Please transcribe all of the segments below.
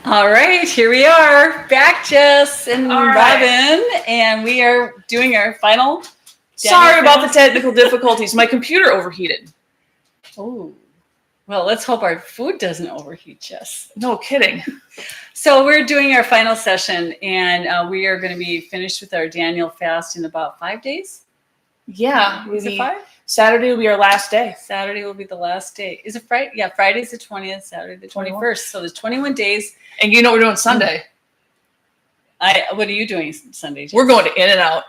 All right, here we are, back, Jess and All right. Robin, and we are doing our final. Sorry about the Fast. technical difficulties. My computer overheated. Oh, well, let's hope our food doesn't overheat, Jess. No kidding. So we're doing our final session, and we are going to be finished with our Daniel fast in about 5 days. Yeah. Is it 5? Saturday will be our last day. Saturday will be the last day. Is it Friday? Yeah, Friday's the 20th, Saturday the 21st. So there's 21 days. And you know what we're doing Sunday? What are you doing Sunday, Jess? We're going to In-N-Out.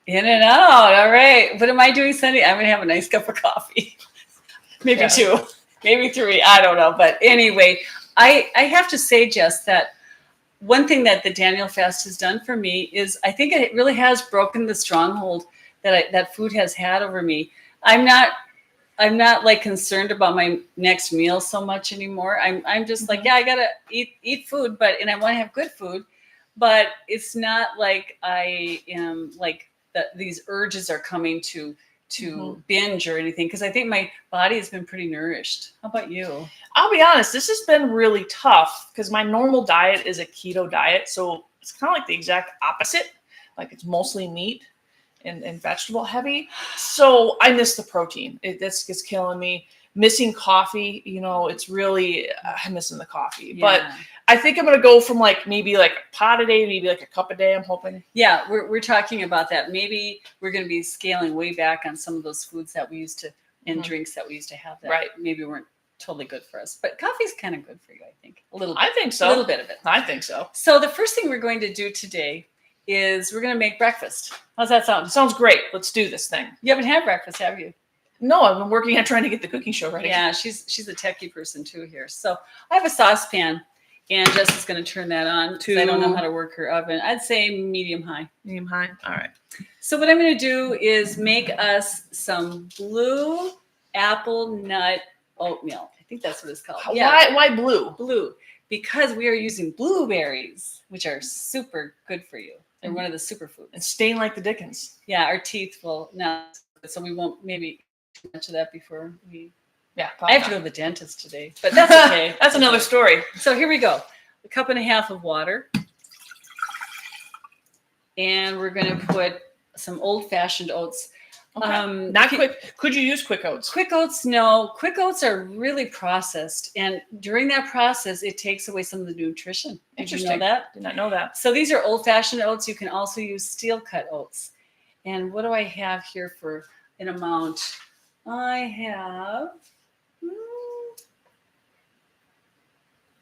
In-N-Out. All right. What am I doing Sunday? I'm going to have a nice cup of coffee. Maybe 2, maybe 3. I don't know. But anyway, I have to say, Jess, that one thing that the Daniel fast has done for me is I think it really has broken the stronghold that food has had over me. I'm not like concerned about my next meal so much anymore. I'm just like, yeah, I gotta eat food, and I want to have good food, but it's not like I am like that. These urges are coming to binge or anything, because I think my body has been pretty nourished. How about you? I'll be honest, this has been really tough because my normal diet is a keto diet, so it's kind of like the exact opposite. Like it's mostly meat and vegetable heavy. So I miss the protein. This is killing me. Missing coffee, it's really, I'm missing the coffee. Yeah. But I think I'm going to go from maybe like a pot a day, maybe like a cup a day, I'm hoping. Yeah, we're talking about that. Maybe we're going to be scaling way back on some of those foods that we used to, and drinks that we used to have that maybe weren't totally good for us. But coffee's kind of good for you, I think. A little bit. I think so. A little bit of it. I think so. So the first thing we're going to do today is we're going to make breakfast. How's that sound? Sounds great. Let's do this thing. You haven't had breakfast, have you? No, I've been working on trying to get the cooking show ready. Yeah, she's a techie person too here. So I have a saucepan, and Jess is going to turn that on. I don't know how to work her oven. I'd say medium high. Medium high. All right. So what I'm going to do is make us some blue apple nut oatmeal. I think that's what it's called. Yeah. Why blue? Blue. Because we are using blueberries, which are super good for you. They're one of the superfoods. And stain like the Dickens. Yeah, our teeth will not, so we won't maybe too much of that before we. Yeah, I have to go to the dentist today, but that's okay. That's another story. So here we go. 1.5 cups of water. And we're going to put some old-fashioned oats. Okay. Not quick. Could you use quick oats? Quick oats, no. Quick oats are really processed, and during that process, it takes away some of the nutrition. Interesting. Did you know that? Did not know that. So these are old-fashioned oats. You can also use steel-cut oats. And what do I have here for an amount? I have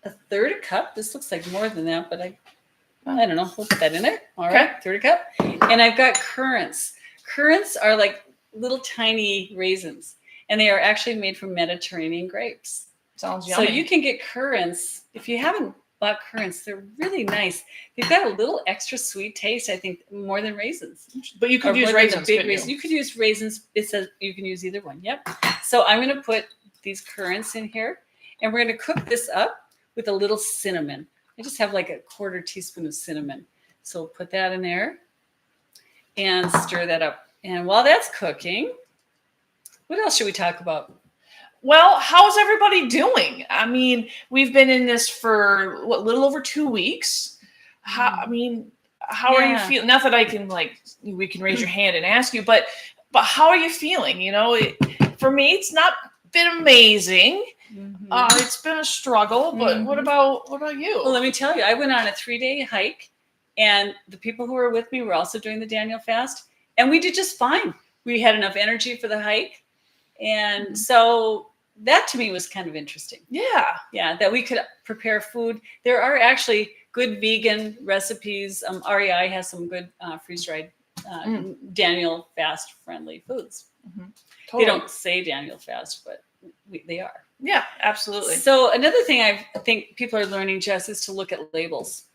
1/3 cup. This looks like more than that, but I don't know. We'll put that in there. All right, 1/3 cup. And I've got currants. Currants are like little tiny raisins, and they are actually made from Mediterranean grapes. Sounds yummy. So you can get currants. If you haven't bought currants, they're really nice. They've got a little extra sweet taste, I think, more than raisins. But you could use raisins. You could use raisins. It says you can use either one. Yep. So I'm going to put these currants in here, and we're going to cook this up with a little cinnamon. I just have like a 1/4 teaspoon of cinnamon. So put that in there and stir that up. And while that's cooking, what else should we talk about? Well, how's everybody doing? I mean, we've been in this for a little over 2 weeks. How are you feeling? Not that I can we can raise your hand and ask you, but how are you feeling? For me, it's not been amazing. It's been a struggle, but what about you? Well, let me tell you, I went on a 3-day hike, and the people who were with me were also doing the Daniel fast, and we did just fine. We had enough energy for the hike, and so that to me was kind of interesting. Yeah, that we could prepare food. There are actually good vegan recipes. REI has some good freeze-dried Daniel fast friendly foods. Totally. They don't say Daniel fast, but they are. Yeah, absolutely. So another thing I think people are learning, Jess, is to look at labels.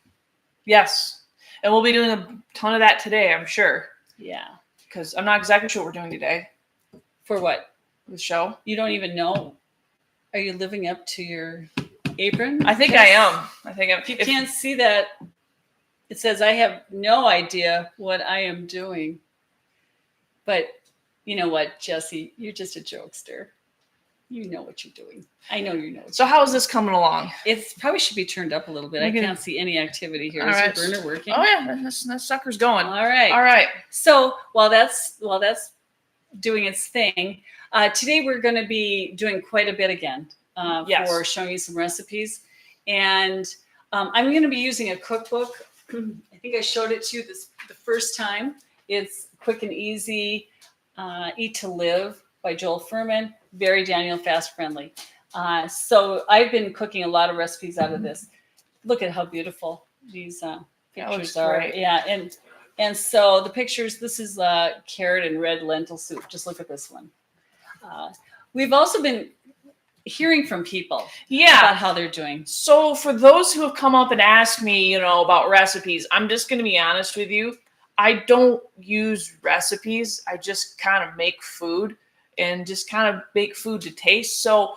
Yes. And we'll be doing a ton of that today, I'm sure. Yeah. Because I'm not exactly sure what we're doing today. For what? The show. You don't even know. Are you living up to your apron? I think I am. If you can't see that, it says, I have no idea what I am doing. But you know what, Jesse? You're just a jokester. You know what you're doing. I know you know. So how is this coming along? It probably should be turned up a little bit. I Okay. can't see any activity here. All Is right. your burner working? Oh yeah, that sucker's going. All right. All right. So while that's doing its thing, today we're going to be doing quite a bit again Yes. for showing you some recipes, and I'm going to be using a cookbook. I think I showed it to you the first time. It's Quick and Easy, Eat to Live by Joel Furman. Very Daniel Fast friendly. So I've been cooking a lot of recipes out of this. Look at how beautiful these pictures are. great. Yeah, and so the pictures. This is carrot and red lentil soup. Just look at this one. We've also been hearing from people Yeah. about how they're doing. So for those who have come up and asked me, about recipes, I'm just going to be honest with you. I don't use recipes. I just kind of make food and just kind of make food to taste. So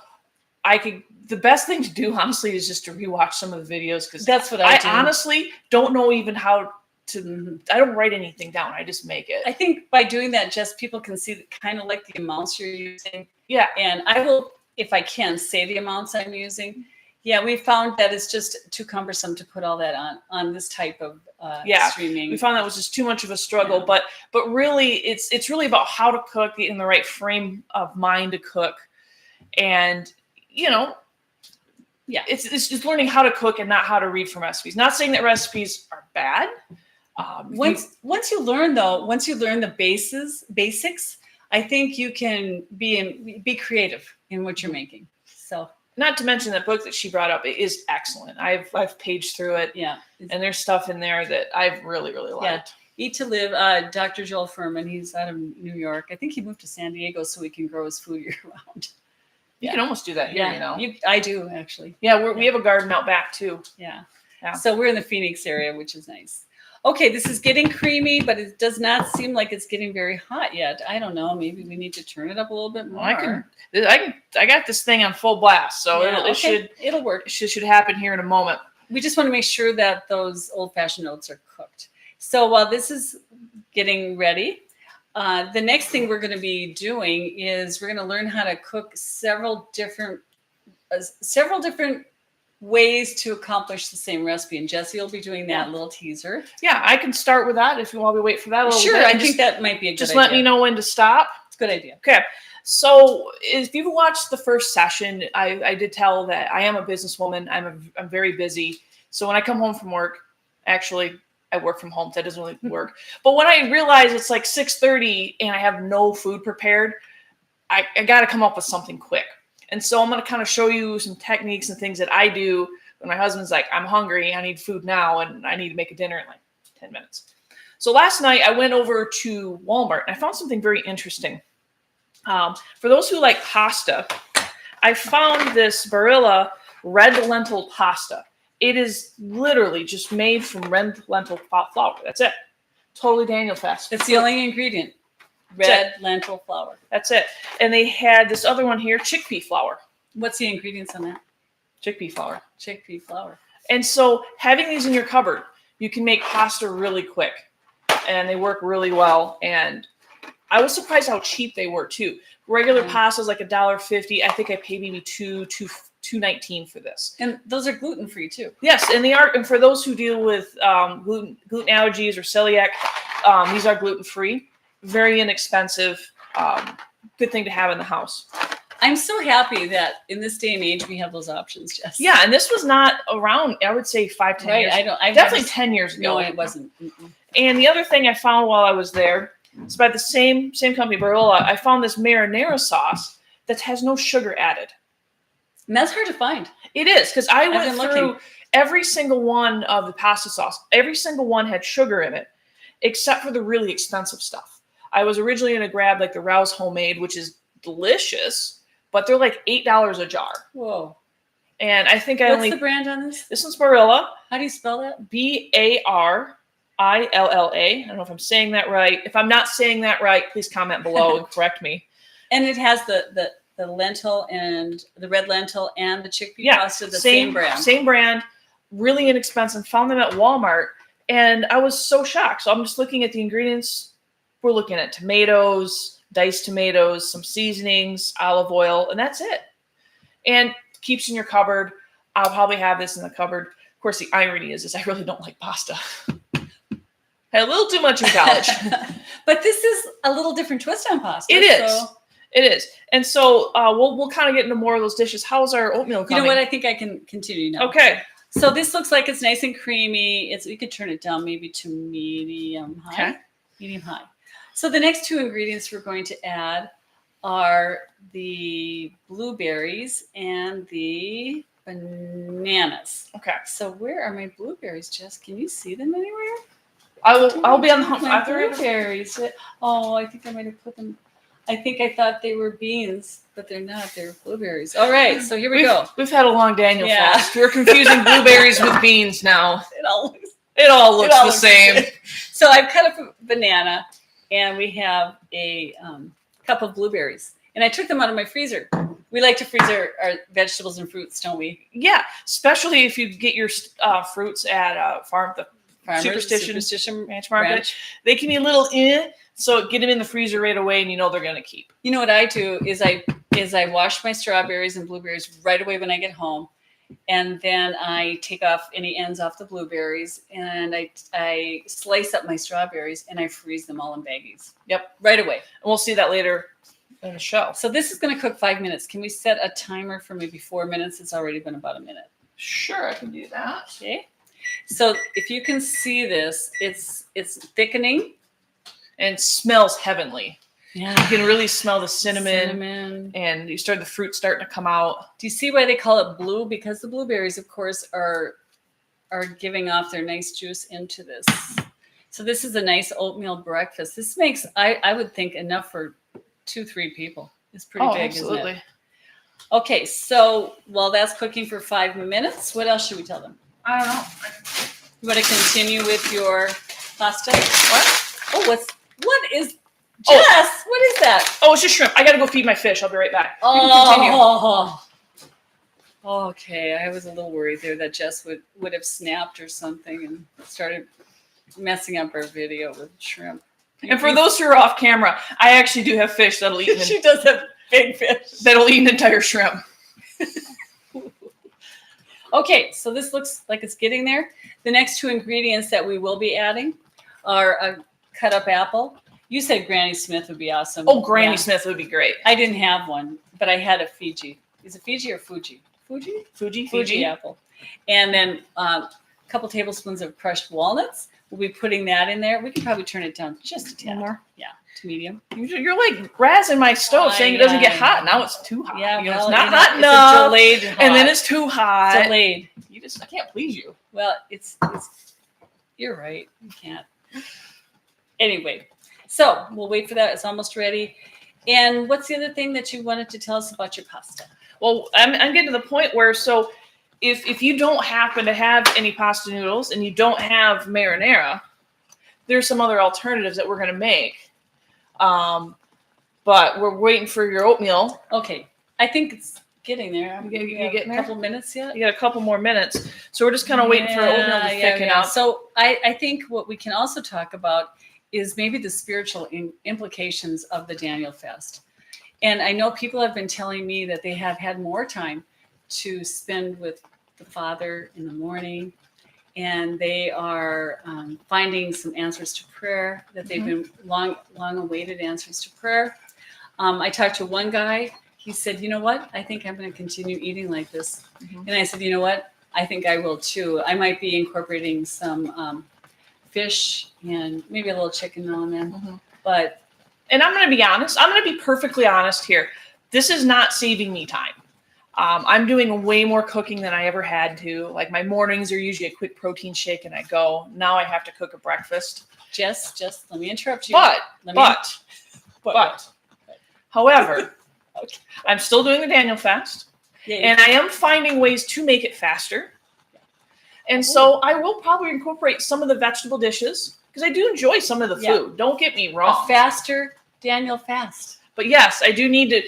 the best thing to do, honestly, is just to rewatch some of the videos, because That's what I do. honestly don't know even how to, I don't write anything down. I just make it. I think by doing that, just people can see kind of like the amounts you're using. Yeah. And I will, if I can, say the amounts I'm using. Yeah, we found that it's just too cumbersome to put all that on this type of streaming. We found that was just too much of a struggle, Yeah. but really it's really about how to cook, in the right frame of mind to cook. And Yeah. it's just learning how to cook and not how to read from recipes. Not saying that recipes are bad. Once you learn the basics, I think you can be creative in what you're making. So not to mention that book that she brought up is excellent. I've paged through it, yeah, and there's stuff in there that I've really liked. Eat to Live, Dr. Joel Furman. He's out of New York. I think he moved to San Diego so he can grow his food year round. You can almost do that here, I do actually. Yeah, we have a garden out back too. Yeah. Yeah. So we're in the Phoenix area, which is nice. Okay, this is getting creamy, but it does not seem like it's getting very hot yet. I don't know. Maybe we need to turn it up a little bit more. I got this thing on full blast, so Yeah, it'll work. It should happen here in a moment. We just want to make sure that those old-fashioned oats are cooked. So while this is getting ready, the next thing we're going to be doing is we're going to learn how to cook several different ways to accomplish the same recipe. And Jessie will be doing that little teaser. Yeah, I can start with that while we wait for that a little bit. Sure, I think that might be a good idea. Just let me know when to stop. It's a good idea. Okay. So if you've watched the first session, I did tell that I am a businesswoman. I'm very busy. So when I come home from work, actually, I work from home. That doesn't really work. But when I realize it's like 6:30 and I have no food prepared, I got to come up with something quick. And so I'm going to kind of show you some techniques and things that I do when my husband's like, I'm hungry, I need food now, and I need to make a dinner in like 10 minutes. So last night I went over to Walmart and I found something very interesting. For those who like pasta, I found this Barilla red lentil pasta. It is literally just made from red lentil flour. That's it. Totally Daniel Fast. It's the only ingredient. Red lentil flour. That's it. And they had this other one here, chickpea flour. What's the ingredients on that? Chickpea flour. Chickpea flour. And so having these in your cupboard, you can make pasta really quick. And they work really well. And I was surprised how cheap they were too. Regular pasta is like $1.50. I think I paid maybe $2.19 for this. And those are gluten-free too. Yes, and they are. And for those who deal with gluten allergies or celiac, these are gluten-free. Very inexpensive. Good thing to have in the house. I'm so happy that in this day and age we have those options, Jess. Yeah, and this was not around, I would say 5-10 years. Definitely 10 years ago. No, it wasn't. And the other thing I found while I was there, it's by the same company, Barilla. I found this marinara sauce that has no sugar added. And that's hard to find. It is, because I went been through looking. every single one of the pasta sauce. Every single one had sugar in it, except for the really expensive stuff. I was originally going to grab like the Rouse Homemade, which is delicious, but they're like $8 a jar. Whoa. And I think What's the brand on this? This one's Barilla. How do you spell that? Barilla. I don't know if I'm saying that right. If I'm not saying that right, please comment below and correct me. And it has the lentil and the red lentil and the chickpea pasta, the same brand. Same brand, really inexpensive. Found them at Walmart, and I was so shocked. So I'm just looking at the ingredients. We're looking at tomatoes, diced tomatoes, some seasonings, olive oil, and that's it. And keeps in your cupboard. I'll probably have this in the cupboard. Of course, the irony is I really don't like pasta. Had a little too much in college. But this is a little different twist on pasta. It is. So. It is. And so we'll kind of get into more of those dishes. How's our oatmeal coming? You know what? I think I can continue now. Okay. So this looks like it's nice and creamy. You could turn it down maybe to medium high. Okay. Medium high. So the next two ingredients we're going to add are the blueberries and the bananas. Okay. So where are my blueberries, Jess? Can you see them anywhere? I'll be on the hunt My for blueberries. Oh, I think I might have put them. I think I thought they were beans, but they're not. They're blueberries. All right, so here we go. We've had a long Daniel fast. We're confusing blueberries with beans now. It all looks the same. So I've cut up a banana, and we have a cup of blueberries. And I took them out of my freezer. We like to freeze our vegetables and fruits, don't we? Yeah, especially if you get your fruits at the Superstition Ranch Market. They can be a little so get them in the freezer right away, and you know they're going to keep. You know what I do is I wash my strawberries and blueberries right away when I get home, and then I take off any ends off the blueberries, and I slice up my strawberries, and I freeze them all in baggies. Yep, right away. And we'll see that later in the show. So this is going to cook 5 minutes. Can we set a timer for maybe 4 minutes? It's already been about a minute. Sure, I can do that. Okay. So if you can see this, it's thickening. And smells heavenly. Yeah. You can really smell the cinnamon. And the fruit starting to come out. Do you see why they call it blue? Because the blueberries, of course, are giving off their nice juice into this. So this is a nice oatmeal breakfast. This makes, I would think, enough for 2-3 people. It's pretty big, absolutely. Isn't it? Okay, so while that's cooking for 5 minutes, what else should we tell them? I don't know. You want to continue with your pasta? What? Oh, what is, Jess, what is that? Oh, it's just shrimp. I got to go feed my fish. I'll be right back. Oh, okay. I was a little worried there that Jess would have snapped or something and started messing up our video with shrimp. And for those who are off camera, I actually do have fish that'll eat. She does have big fish. That'll eat an entire shrimp. Okay, so this looks like it's getting there. The next two ingredients that we will be adding are a cut up apple. You said Granny Smith would be awesome. Oh, Granny Smith would be great. I didn't have one, but I had a Fiji. Is it Fiji or Fuji? Fuji apple. And then a couple tablespoons of crushed walnuts. We'll be putting that in there. We can probably turn it down just a tad more. Yeah, to medium. You're like razzing my stove saying it doesn't get hot. Now it's too hot. Yeah, it's not hot enough. It's delayed hot. And then it's too hot. Delayed. I can't please you. Well, it's you're right. You can't. Anyway, so we'll wait for that. It's almost ready. And what's the other thing that you wanted to tell us about your pasta? Well, I'm getting to the point where, so if you don't happen to have any pasta noodles and you don't have marinara, there's some other alternatives that we're going to make. But we're waiting for your oatmeal. Okay. I think it's getting there. You getting there? A couple minutes yet? You got a couple more minutes. So we're just kind of waiting for oatmeal to thicken out. So I think what we can also talk about is maybe the spiritual implications of the Daniel fast. And I know people have been telling me that they have had more time to spend with the Father in the morning, and they are finding some answers to prayer that they've been long awaited answers to prayer. I talked to one guy. He said, you know what? I think I'm going to continue eating like this. And I said, you know what? I think I will too. I might be incorporating some fish and maybe a little chicken now and then. And I'm going to be honest. I'm going to be perfectly honest here. This is not saving me time. I'm doing way more cooking than I ever had to. Like my mornings are usually a quick protein shake and I go. Now I have to cook a breakfast. Just let me interrupt you. But however, I'm still doing the Daniel fast. And I am finding ways to make it faster. And so I will probably incorporate some of the vegetable dishes because I do enjoy some of the food. Don't get me wrong. A faster Daniel fast. But yes, I do need to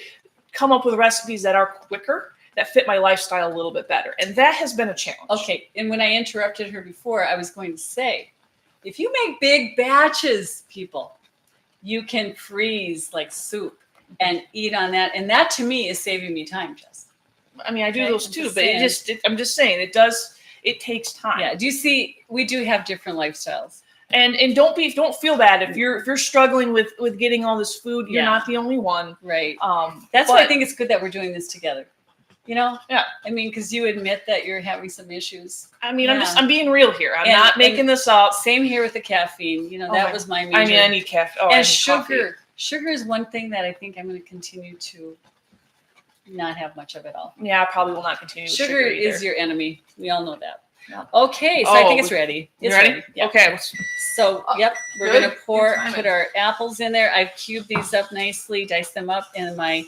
come up with recipes that are quicker, that fit my lifestyle a little bit better. And that has been a challenge. Okay. And when I interrupted her before, I was going to say, if you make big batches, people, you can freeze like soup and eat on that. And that to me is saving me time, Jess. I mean, I do Okay, those I'm too, just but saying. I'm just saying it takes time. Yeah. Do you see, we do have different lifestyles. And don't feel bad if you're struggling with getting all this food. You're Yeah. not the only one. Right. but That's why I think it's good that we're doing this together. You know? Yeah. I mean, because you admit that you're having some issues. I mean, Yeah. I'm being real here. I'm And- not making this up. Same here with the caffeine. You know, Oh that my- was my major. I mean, I need caffeine. Oh, I and need sugar. coffee. Sugar is one thing that I think I'm going to continue to not have much of it all. Yeah, I probably will not continue with Sugar sugar is either. your enemy. We all know that. Yeah. Okay, so I think Oh, it's ready. You It's ready? Yeah. Okay. So, yep, we're Good. going to pour, Good timing. put our apples in there. I've cubed these up nicely, diced them up, and my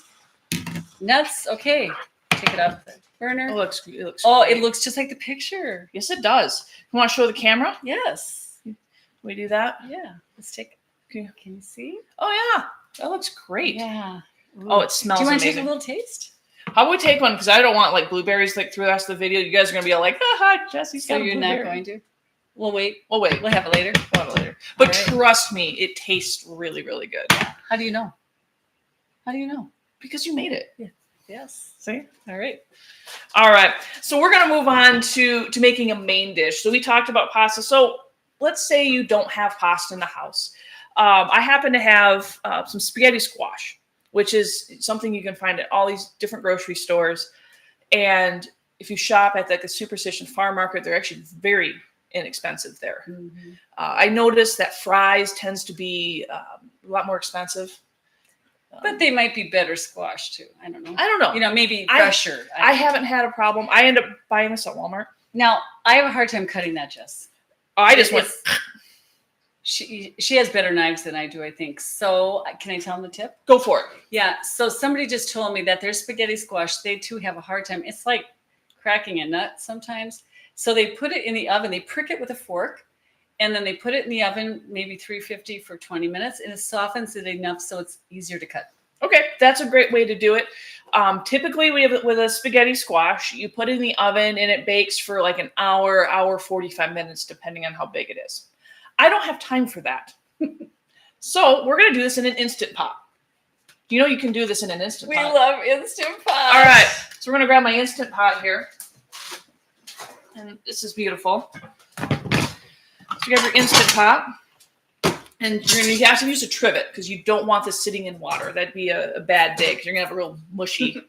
nuts. Okay, take it off the burner. It looks great. It looks just like the picture. Yes, it does. You want to show the camera? Yes. We do that? Yeah. Let's take. Okay. Can you see? Oh yeah, that looks great. Yeah. Oh, it smells Do you want to amazing. take a little taste? How about we take one? Because I don't want like blueberries like through the rest of the video. You guys are gonna be all like, haha, Jesse's So got a you're blueberry. not going to? We'll wait. We'll wait. We'll have it later. We'll have it later. But All right. trust me, it tastes really, really good. How do you know? How do you know? Because you made it. Yes. See? All right. All right. So we're gonna move on to making a main dish. So we talked about pasta. So let's say you don't have pasta in the house. I happen to have some spaghetti squash, which is something you can find at all these different grocery stores. And if you shop at like a Superstition Farm Market, they're actually very inexpensive there. Mm-hmm. I noticed that fries tends to be a lot more expensive. But they might be better squash too. I don't know. I don't know. You know, maybe I- fresher. I haven't had a problem. I end up buying this at Walmart. Now, I have a hard time cutting that, Jess. I just went. It's- She has better knives than I do, I think. So can I tell them the tip? Go for it. Yeah. So somebody just told me that their spaghetti squash, they too have a hard time. It's like cracking a nut sometimes. So they put it in the oven. They prick it with a fork, and then they put it in the oven, maybe 350 for 20 minutes, and it softens it enough so it's easier to cut. Okay, that's a great way to do it. Typically, we have it with a spaghetti squash. You put it in the oven, and it bakes for like an hour 45 minutes, depending on how big it is. I don't have time for that. So we're going to do this in an Instant Pot. You know you can do this in an Instant We Pot. love Instant Pot. All right, so we're going to grab my Instant Pot here. And this is beautiful. So you have your Instant Pot. And you're going to have to use a trivet because you don't want this sitting in water. That'd be a bad day because you're going to have a real mushy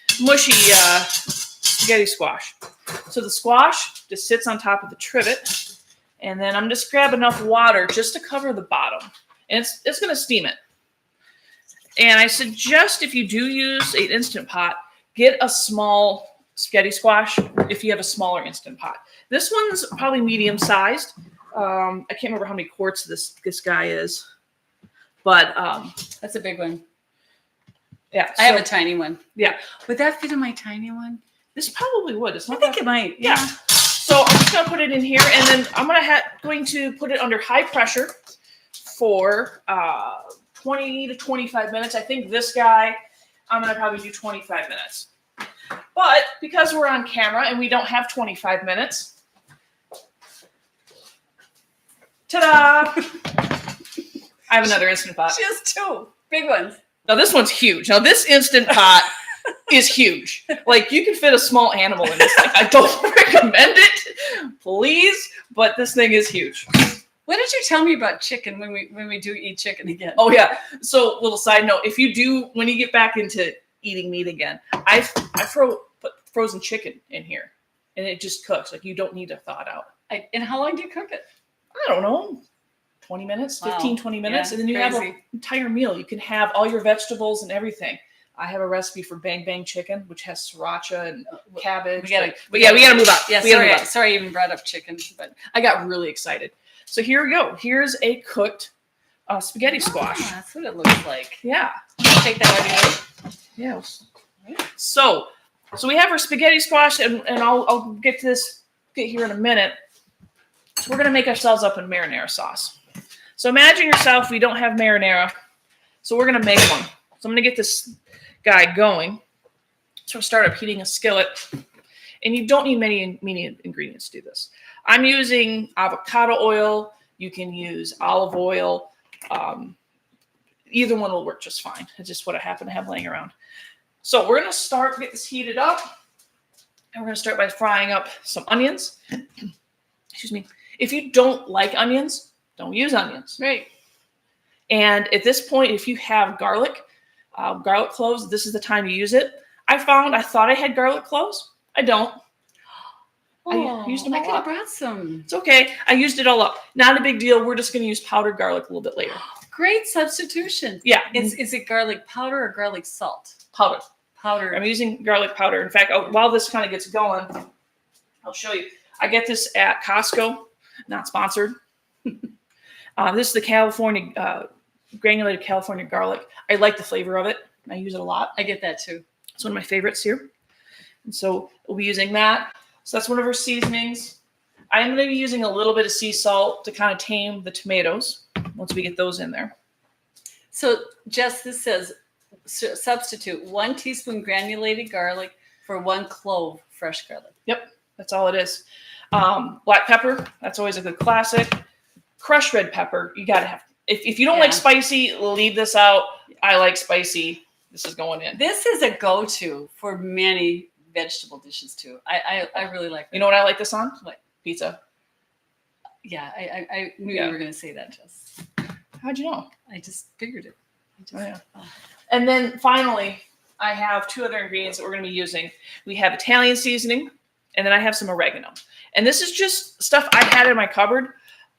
spaghetti squash. So the squash just sits on top of the trivet. And then I'm just grab enough water just to cover the bottom. And it's going to steam it. And I suggest if you do use an Instant Pot, get a small spaghetti squash if you have a smaller Instant Pot. This one's probably medium sized. I can't remember how many quarts this guy is. But That's a big one. yeah. I have a tiny one. Yeah. Would that fit in my tiny one? This probably would. It's I not think that it might. Yeah. So I'm just gonna put it in here, and then I'm going to put it under high pressure for 20 to 25 minutes. I think this guy, I'm gonna probably do 25 minutes. But because we're on camera and we don't have 25 minutes, ta-da! I have another Instant Pot. She has two big ones. Now this one's huge. Now this Instant Pot is huge. Like you can fit a small animal in this thing. I don't recommend it, please, but this thing is huge. What did you tell me about chicken when we do eat chicken again? Oh yeah. So little side note, if you do, when you get back into eating meat again, I put frozen chicken in here and it just cooks. Like you don't need to thaw it out. And how long do you cook it? I don't know. 20 minutes, Wow. 15, 20 minutes. Yeah, And then you have crazy. an entire meal. You can have all your vegetables and everything. I have a recipe for bang bang chicken, which has sriracha and cabbage. We gotta we gotta move on. Yeah, we gotta move on. sorry I even brought up chicken, but I got really excited. So here we go. Here's a cooked spaghetti squash. that's what it looks like. Yeah. Take that out of Yeah. So we have our spaghetti squash, and I'll get here in a minute. So we're gonna make ourselves up in marinara sauce. So imagine yourself, we don't have marinara, so we're gonna make one. So I'm gonna get this guy going. So we'll start up heating a skillet, and you don't need many ingredients to do this. I'm using avocado oil. You can use olive oil. either one will work just fine. It's just what I happen to have laying around. So we're going to get this heated up. And we're going to start by frying up some onions. Excuse me. If you don't like onions, don't use onions. Right. And at this point, if you have garlic cloves, this is the time to use it. I thought I had garlic cloves. I don't. Oh, I used them I all could have up. brought some. It's okay. I used it all up. Not a big deal. We're just going to use powdered garlic a little bit later. Great substitution. Yeah. Is it garlic powder or garlic salt? Powder. Powder. I'm using garlic powder. In fact, while this kind of gets going, I'll show you. I get this at Costco, not sponsored. This is the California, granulated California garlic. I like the flavor of it. I use it a lot. I get that too. It's one of my favorites here. And so we'll be using that. So that's one of our seasonings. I'm going to be using a little bit of sea salt to kind of tame the tomatoes once we get those in there. So, Jess, this says substitute 1 teaspoon granulated garlic for 1 clove fresh garlic. Yep, that's all it is. Black pepper, that's always a good classic. Crushed red pepper, you got to have. If you don't like spicy, leave this out. I like spicy. This is going in. This is a go-to for many vegetable dishes too. I really like it. You know what I like this on? What? Pizza. Yeah, I knew you were going to say that, Jess. How'd you know? I just figured it. Oh. And then finally, I have 2 other ingredients that we're going to be using. We have Italian seasoning, and then I have some oregano. And this is just stuff I had in my cupboard.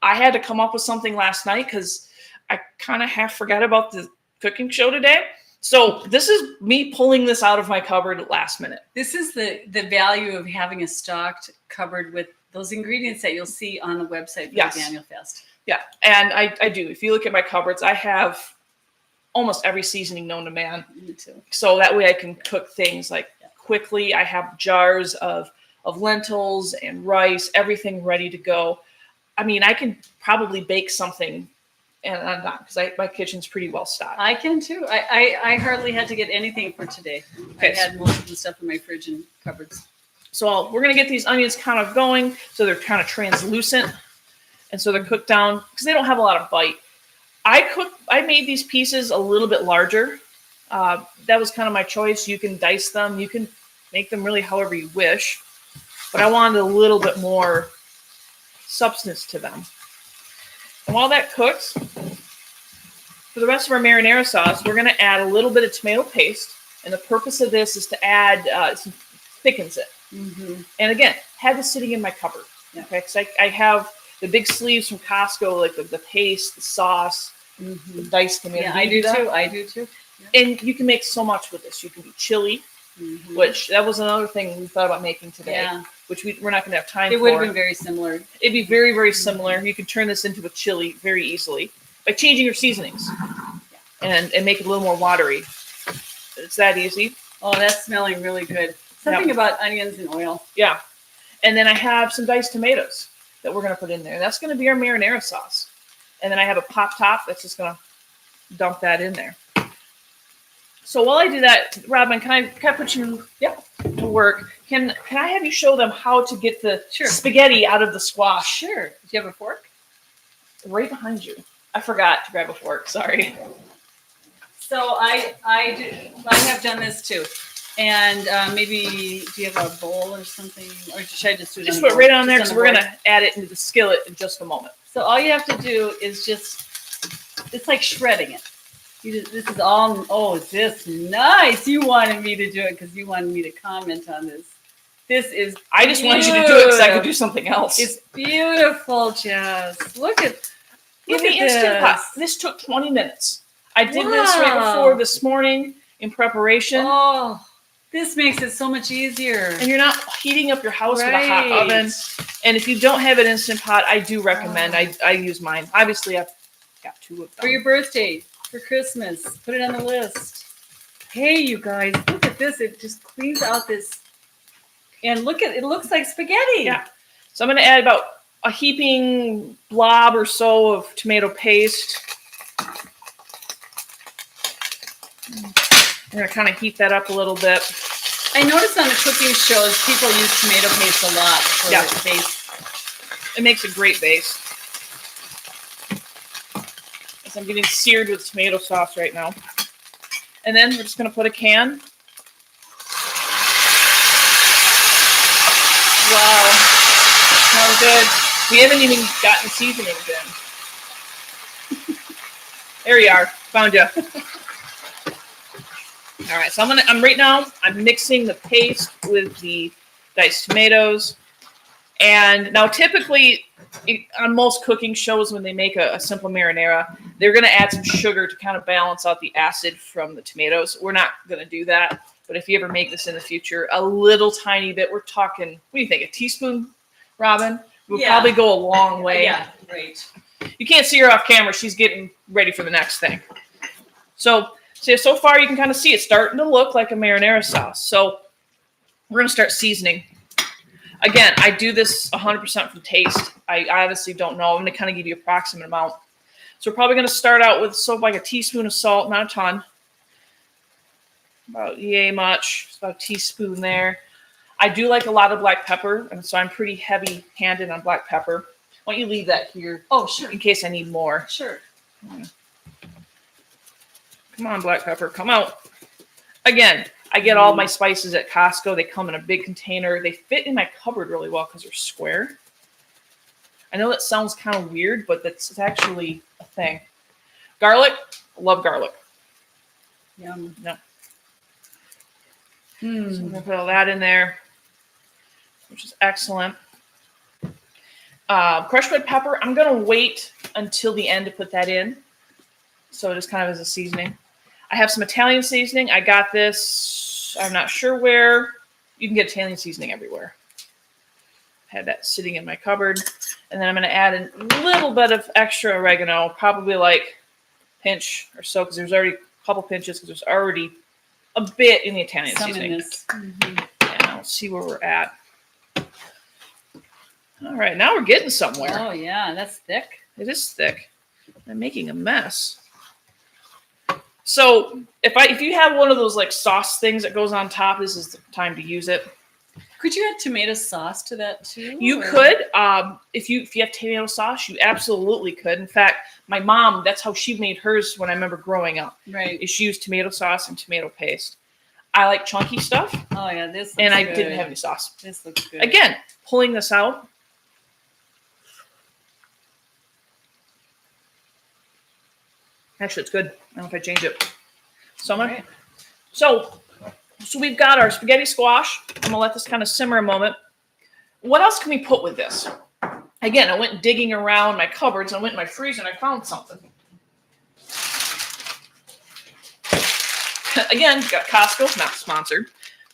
I had to come up with something last night because I kind of half forgot about the cooking show today. So this is me pulling this out of my cupboard at last minute. This is the value of having a stocked cupboard with those ingredients that you'll see on the website for Yes. the Daniel Fest. Yeah, and I do. If you look at my cupboards, I have almost every seasoning known to man. Me too. So that way I can cook things like quickly. I have jars of lentils and rice, everything ready to go. I mean, I can probably bake something, and I'm not, because my kitchen's pretty well stocked. I can too. I hardly had to get anything for today. Okay. I had most of the stuff in my fridge and cupboards. So we're going to get these onions kind of going so they're kind of translucent. And so they're cooked down because they don't have a lot of bite. I made these pieces a little bit larger. That was kind of my choice. You can dice them. You can make them really however you wish. But I wanted a little bit more substance to them. And while that cooks, for the rest of our marinara sauce, we're going to add a little bit of tomato paste. And the purpose of this is to add, thickens it. Mm-hmm. And again, had this sitting in my cupboard. Yeah. Okay, because I have the big sleeves from Costco, like the paste, the sauce, the diced tomato. Yeah, I do too. I do too. Yeah. And you can make so much with this. You can do chili, which that was another thing we thought about making today, which we're not going to have time for. It would have been very similar. It'd be very, very similar. You could turn this into a chili very easily by changing your seasonings and make it a little more watery. It's that easy. Oh, that's smelling really good. Something about onions and oil. Yeah. And then I have some diced tomatoes that we're going to put in there. That's going to be our marinara sauce. And then I have a pop top that's just going to dump that in there. So while I do that, Robin, can I put you to work? Can I have you show them how to get the spaghetti out of the squash? Sure. Do you have a fork? Right behind you. I forgot to grab a fork. Sorry. So I have done this too. And maybe, do you have a bowl or something? Or should I just do it? Just put it right on there because we're going to add it into the skillet in just a moment. So all you have to do is it's like shredding it. This is all, oh, this nice. You wanted me to do it because you wanted me to comment on this. This is I just wanted you to do it because I could do something else. It's beautiful, Jess. Look at Instant Pot. This took 20 minutes. I did this right before this morning in preparation. Oh, this makes it so much easier. And you're not heating up your house with a hot oven. And if you don't have an Instant Pot, I do recommend. I use mine. Obviously, I've got 2 of them. For your birthday, for Christmas, put it on the list. Hey, you guys, look at this. It just cleans out this. And look at it. Looks like spaghetti. Yeah. So I'm going to add about a heaping blob or so of tomato paste. I'm going to kind of heat that up a little bit. I noticed on the cooking shows, people use tomato paste a lot for the base. It makes a great base. Because I'm getting seared with tomato sauce right now. And then we're just going to put a can. Wow. Smells good. We haven't even gotten seasonings in. There you are. Found you. All right, so I'm mixing the paste with the diced tomatoes. And now typically on most cooking shows, when they make a simple marinara, they're going to add some sugar to kind of balance out the acid from the tomatoes. We're not going to do that. But if you ever make this in the future, a little tiny bit, we're talking, what do you think, a teaspoon, Robin? Would probably go a long way. Yeah, right. You can't see her off camera. She's getting ready for the next thing. So far you can kind of see it's starting to look like a marinara sauce. So we're going to start seasoning. Again, I do this 100% from taste. I honestly don't know. I'm going to kind of give you an approximate amount. So we're probably going to start out with like a teaspoon of salt, not a ton. About yay much. It's about a teaspoon there. I do like a lot of black pepper, and so I'm pretty heavy-handed on black pepper. Why don't you leave that here? Oh, sure. In case I need more. Sure. Come on, black pepper. Come out. Again, I get all my spices at Costco. They come in a big container. They fit in my cupboard really well because they're square. I know that sounds kind of weird, but it's actually a thing. Garlic. I love garlic. Yum. No. So I'm going to put all that in there, which is excellent. Crushed red pepper, I'm going to wait until the end to put that in. So just kind of as a seasoning. I have some Italian seasoning. I got this, I'm not sure where. You can get Italian seasoning everywhere. I had that sitting in my cupboard. And then I'm going to add a little bit of extra oregano, probably like a pinch or so, because there's already a couple pinches, because there's already a bit in the Italian seasoning. And I'll see where we're at. All right, now we're getting somewhere. Oh, yeah, that's thick. It is thick. I'm making a mess. So if you have one of those like sauce things that goes on top, this is the time to use it. Could you add tomato sauce to that too? You could. If you have tomato sauce, you absolutely could. In fact, my mom, that's how she made hers when I remember growing up. Right. Is she used tomato sauce and tomato paste. I like chunky stuff. Oh yeah, this looks and I good. didn't have any sauce. This looks good. Again, pulling this out. Actually, it's good. I don't know if I change it. Right. So we've got our spaghetti squash. I'm gonna let this kind of simmer a moment. What else can we put with this? Again, I went digging around my cupboards. I went in my freezer and I found something. Again, got Costco, not sponsored.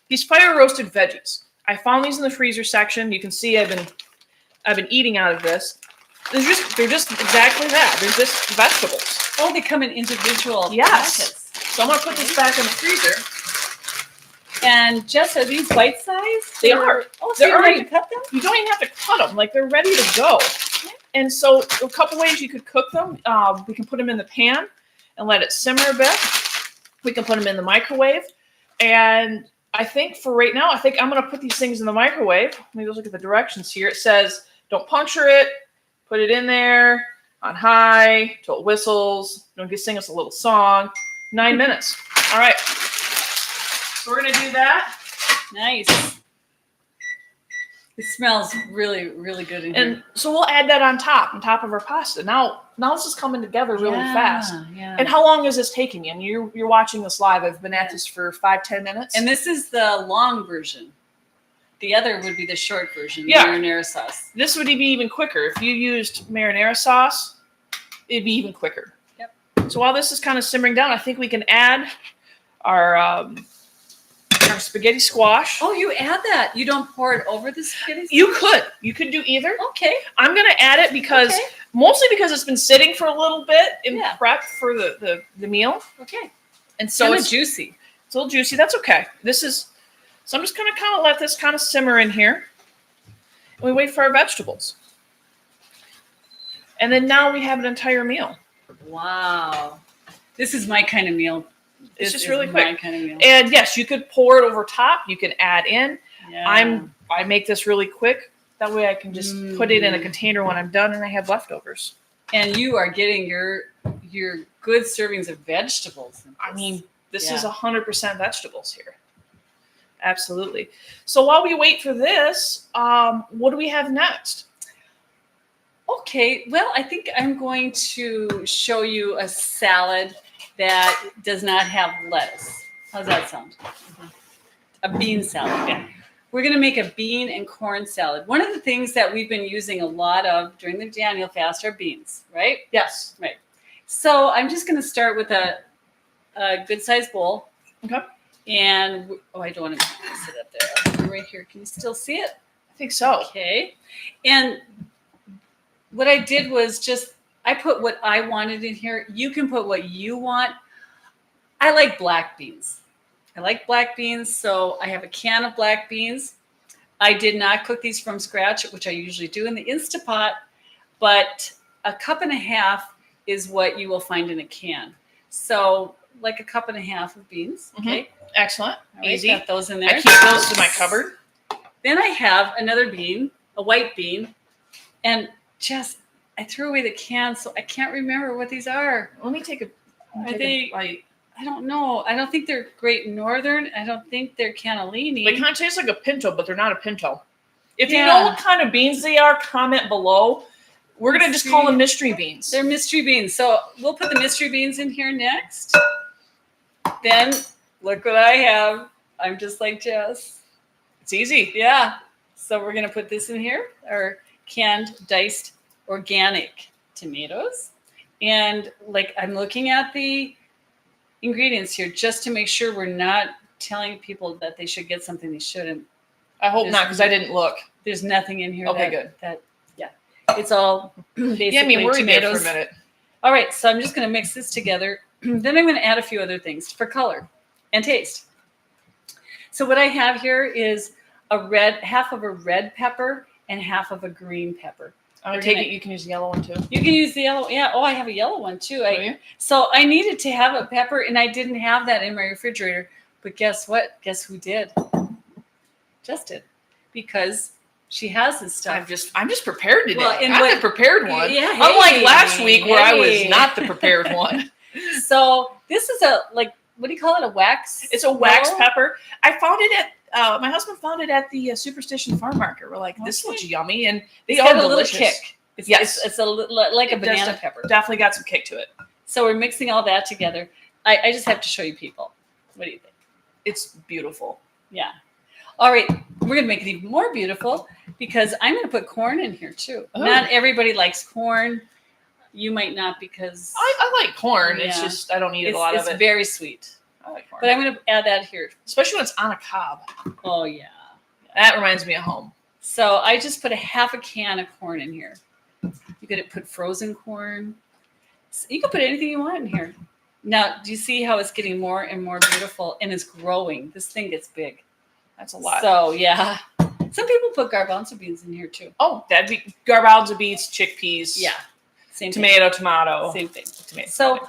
These fire roasted veggies. I found these in the freezer section. You can see I've been eating out of this. They're just exactly that. They're just vegetables. Oh, they come in individual Yes. packets. So I'm gonna put this back in the freezer. And Jess, are these bite size? They are. Oh, so They're you don't already have to cut them? You don't even have to cut them. Like, they're ready to go. And so a couple ways you could cook them. We can put them in the pan and let it simmer a bit. We can put them in the microwave. And I think for right now, I think I'm going to put these things in the microwave. Let me just look at the directions here. It says, don't puncture it. Put it in there on high till it whistles. Don't just sing us a little song. 9 minutes. All right. So we're going to do that. Nice. It smells really, really good in here. And so we'll add that on top of our pasta. Now this is coming together really fast. Yeah. And how long is this taking you? And you're watching this live. I've been at this for 5-10 minutes. And this is the long version. The other would be the short version, the Yeah. marinara sauce. This would be even quicker. If you used marinara sauce, it'd be even quicker. Yep. So while this is kind of simmering down, I think we can add our spaghetti squash. Oh, you add that. You don't pour it over the spaghetti? You could do either. Okay. I'm going to add it because mostly because it's been sitting for a little bit in prep for the meal. Okay. And so it's juicy. It's a little juicy. That's okay. So I'm just going to kind of let this kind of simmer in here. And we wait for our vegetables. And then now we have an entire meal. Wow. This is my kind of meal. It's This just really is quick. my kind of meal. And yes, you could pour it over top. You can add in. Yeah. I make this really quick. That way I can just put it in a container when I'm done and I have leftovers. And you are getting your your good servings of vegetables. I mean, this Yeah. is 100% vegetables here. Absolutely. So while we wait for this, what do we have next? Okay, well, I think I'm going to show you a salad that does not have lettuce. How's that sound? A bean salad. Yeah. We're going to make a bean and corn salad. One of the things that we've been using a lot of during the Daniel fast are beans, right? Yes. Right. So I'm just going to start with a good sized bowl. Okay. And, I don't want to sit up there. I'll put it right here. Can you still see it? I think so. Okay. And what I did was I put what I wanted in here. You can put what you want. I like black beans. So I have a can of black beans. I did not cook these from scratch, which I usually do in the Instapot, but a cup and a half is what you will find in a can. So like a cup and a half of beans. Okay. Excellent. All right, Easy. got those in there. I keep those in my cupboard. Then I have another bean, a white bean, and I threw away the can, so I can't remember what these are. Let me take a bite. I don't know. I don't think they're Great Northern. I don't think they're cannellini. They kind of taste like a pinto, but they're not a pinto. If you Yeah. know what kind of beans they are, comment below. We're going to just call them mystery beans. They're mystery beans. So we'll put the mystery beans in here next. Then look what I have. I'm just like Jess. It's easy. Yeah. So we're going to put this in here, our canned, diced, organic tomatoes. And like I'm looking at the ingredients here just to make sure we're not telling people that they should get something they shouldn't. I hope not, because I didn't look. There's nothing in here. Okay, good. It's all basically Yeah, I mean, worried there tomatoes. for a minute. All right, so I'm just going to mix this together. Then I'm going to add a few other things for color and taste. So what I have here is half of a red pepper and half of a green pepper. I'm going to take it you can use the yellow one too. You can use the yellow. Yeah. Oh, I have a yellow one too. Oh, yeah? So I needed to have a pepper, and I didn't have that in my refrigerator. But guess what? Guess who did? Jess did, because she has this stuff. I'm just prepared today. Well, and I'm the prepared one. Yeah, Unlike last week where I was hey. not the prepared one. So this is what do you call it? A wax? It's a wax roll? pepper. I found it at my husband found it at the Superstition Farm Market. We're like, this Okay. looks yummy, and they It's are got a little delicious. kick. It's like a It does banana pepper. Definitely got some kick to it. So we're mixing all that together. I just have to show you people. What do you think? It's beautiful. Yeah. All right. We're going to make it even more beautiful because I'm going to put corn in here too. Oh. Not everybody likes corn. You might not because I like corn. It's Yeah. just I don't eat a lot of it's it. very sweet. I like corn. But I'm going to add that here. Especially when it's on a cob. Oh, yeah. That reminds me of home. So I just put a half a can of corn in here. You could put frozen corn. You can put anything you want in here. Now, do you see how it's getting more and more beautiful and it's growing? This thing gets big. That's a lot. So, yeah. Some people put garbanzo beans in here too. Oh, that'd be garbanzo beans, chickpeas. Yeah. Same Tomato. Thing. Same thing. Tomato. So,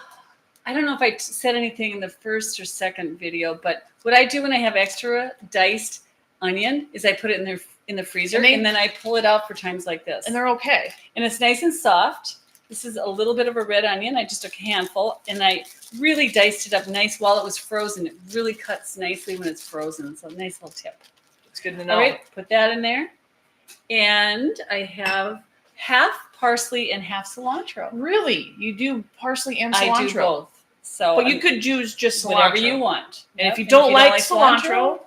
I don't know if I said anything in the first or second video, but what I do when I have extra diced onion is I put it in the freezer and then I pull it out for times like this. And they're okay. And it's nice and soft. This is a little bit of a red onion. I just took a handful and I really diced it up nice while it was frozen. It really cuts nicely when it's frozen. So nice little tip. It's good to know. All right, put that in there. And I have half parsley and half cilantro. Really? You do parsley and cilantro? I do both. So But you could use just cilantro. whatever you want. And Yep. if you don't like cilantro,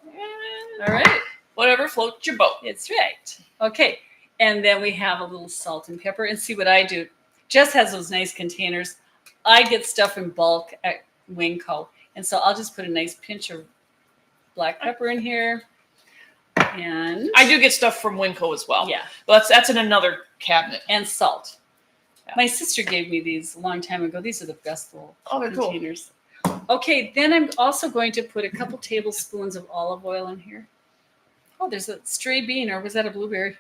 all right. whatever floats your boat. It's right. Okay. And then we have a little salt and pepper. And see what I do. Jess has those nice containers. I get stuff in bulk at Wingco. And so I'll just put a nice pinch of black pepper in here. And I do get stuff from Winco as well. yeah. But that's in another cabinet. And salt. Yeah. My sister gave me these a long time ago. These are the best little Oh, they're cool. containers. Okay, then I'm also going to put a couple tablespoons of olive oil in here. Oh, there's a stray bean, or was that a blueberry?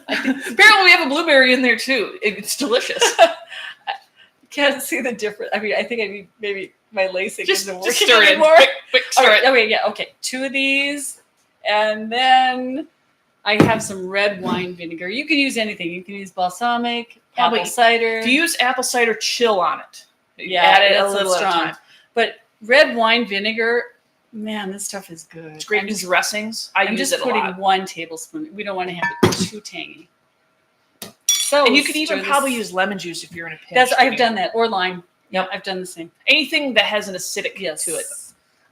Apparently we have a blueberry in there too. It's delicious. Can't see the difference. I mean, I think I need maybe my LASIK just isn't just working stir it in. anymore. Quick All stir right, it. okay, yeah, okay. 2 of these, and then I have some red wine vinegar. You can use anything. You can use balsamic, Probably. apple cider. If you use apple cider, chill on it. Yeah, Add it a that's little at a strong. time. But red wine vinegar, man, this stuff is good. It's great I'm in just, dressings. I'm use just it a putting lot. 1 tablespoon. We don't want to have it too tangy. So And you could stir even this- probably use lemon juice if you're in a pinch. That's I've done that, or lime. Yep. I've done the same. Anything that has an acidic Yes. to it.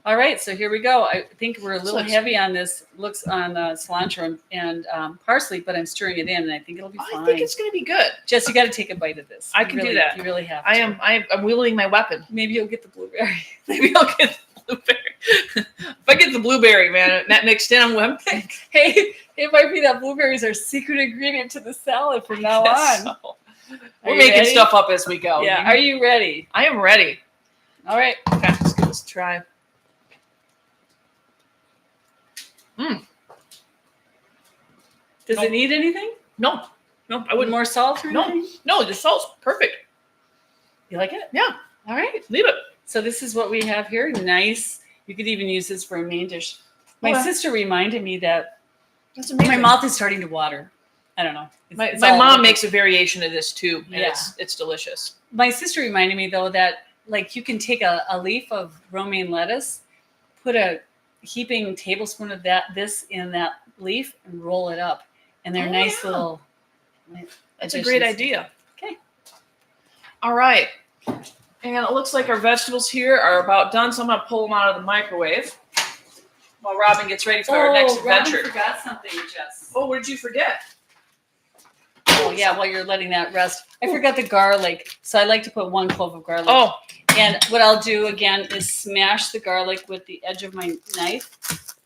All right, so here we go. I think we're a little So- heavy on this. Looks on cilantro and parsley, but I'm stirring it in, and I think it'll be fine. I think it's going to be good. Jess, you got to take a bite of this. I You can do really- that. You really have. To. I'm wielding my weapon. Maybe you'll get the blueberry. Maybe I'll get the blueberry. If I get the blueberry, man, that mixed in, I'm Hey, it might be that blueberries are secret ingredient to the salad from now on. so. Are We're you making ready? stuff up as we go. Yeah. Are you ready? I am ready. All right. Okay, let's give this a try. Does it need anything? No, I With wouldn't. more salt or No. anything? No, the salt's perfect. You like it? Yeah, All right. leave it. So this is what we have here. Nice. You could even use this for a main dish. My Okay. sister reminded me that That's amazing. my mouth is starting to water. I don't know. It's My all mom liquid. makes a variation of this too, and Yeah. it's delicious. My sister reminded me though that like you can take a leaf of romaine lettuce, put a heaping tablespoon of this in that leaf and roll it up. And they're Oh, nice yeah. little That's a great additions. idea. Okay. All right. And it looks like our vegetables here are about done, so I'm going to pull them out of the microwave while Robin gets ready for our next Robin adventure. forgot something, Jess. Oh, what did you forget? Oh yeah, while you're letting that rest. I forgot the garlic. So I like to put 1 clove of garlic. Oh, And what I'll do again is smash the garlic with the edge of my knife.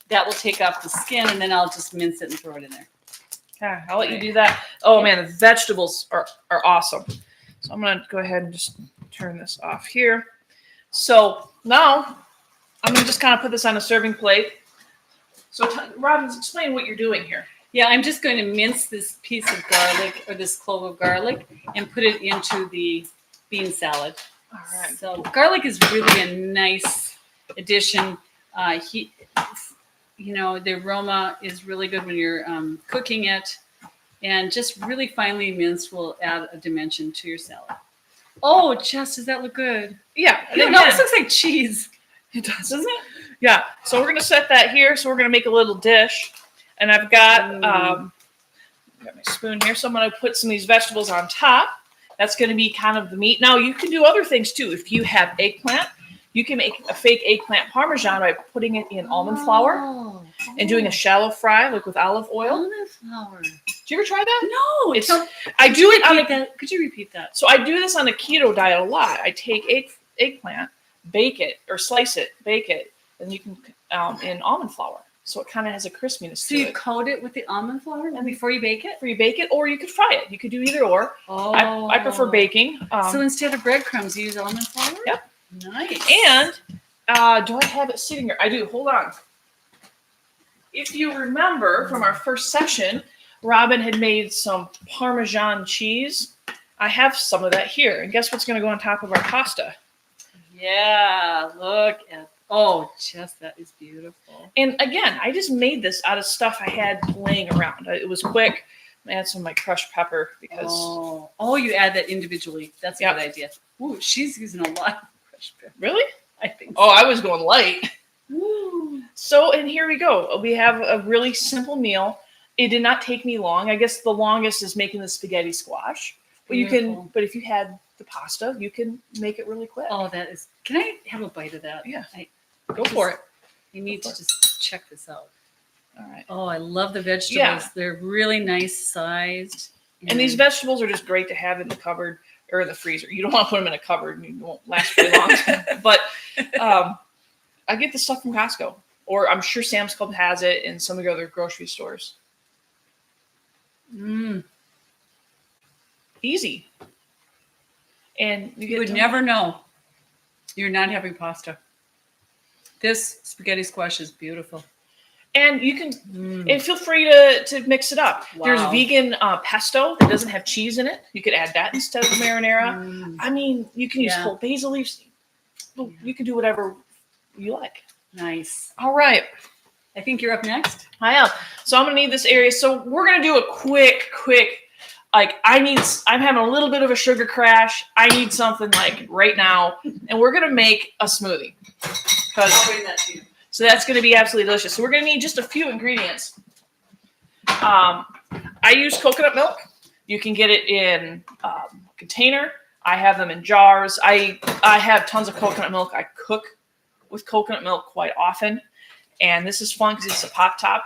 That will take off the skin, and then I'll just mince it and throw it in there. yeah, I'll let you do that. Oh, man, the vegetables are awesome. So I'm going to go ahead and just turn this off here. So now I'm going to just kind of put this on a serving plate. So Robin, explain what you're doing here. Yeah, I'm just going to mince this piece of garlic or this clove of garlic and put it into the bean salad. All right. So garlic is really a nice addition. The aroma is really good when you're cooking it, and just really finely minced will add a dimension to your salad. Oh, Jess, does that look good? Yeah. No, again, this looks like cheese. it does. Doesn't it? Yeah. So we're gonna set that here. So we're gonna make a little dish, and I've got got my spoon here. So I'm gonna put some of these vegetables on top. That's gonna be kind of the meat. Now you can do other things too. If you have eggplant, you can make a fake eggplant parmesan by putting it in almond flour and doing a shallow fry, like with olive oil. almond flour. Did you ever try that? No, It's- tell- I do it on repeat a. that. Could you repeat that? So I do this on a keto diet a lot. I take eggplant, bake it or slice it, bake it, and you can in almond flour. So it kind of has a crispiness So to you it. coat it with the almond flour before you bake it? Or you bake it, or you could fry it. You could do either or. Oh, I prefer baking. So instead of breadcrumbs, you use almond flour? Yep. Nice. And do I have it sitting here? I do. Hold on. If you remember from our first session, Robin had made some Parmesan cheese. I have some of that here. And guess what's going to go on top of our pasta? Yeah, look at. Oh, Jess, that is beautiful. And again, I just made this out of stuff I had laying around. It was quick. I add some of my crushed pepper because Oh, you add that individually. That's a Yeah. good idea. Ooh, she's using a lot of crushed pepper. really? I think. Oh, I was going light. Ooh. So, and here we go. We have a really simple meal. It did not take me long. I guess the longest is making the spaghetti squash. But Beautiful. but if you had the pasta, you can make it really quick. Oh, that is. Can I have a bite of that? Yeah. I Go for it. You need to just check this out. All right. Oh, I love the vegetables. Yeah. They're really nice sized. And these vegetables are just great to have in the cupboard or in the freezer. You don't want to put them in a cupboard and you won't last very long. But I get this stuff from Costco, or I'm sure Sam's Club has it in some of your other grocery stores. Easy. And You would never know you're not having pasta. This spaghetti squash is beautiful. And you can, and feel free to mix it up. There's Wow. vegan pesto that doesn't have cheese in it. You could add that instead of the marinara. I mean, you can use Yeah. whole basil leaves. You can do whatever you like. Nice. All right. I think you're up next. I am. So I'm gonna need this area. So we're gonna do a quick, like I'm having a little bit of a sugar crash. I need something like right now. And we're gonna make a smoothie. I'll bring that to you. So that's gonna be absolutely delicious. So we're gonna need just a few ingredients. I use coconut milk. You can get it in a container. I have them in jars. I have tons of coconut milk. I cook with coconut milk quite often. And this is fun because it's a pop top.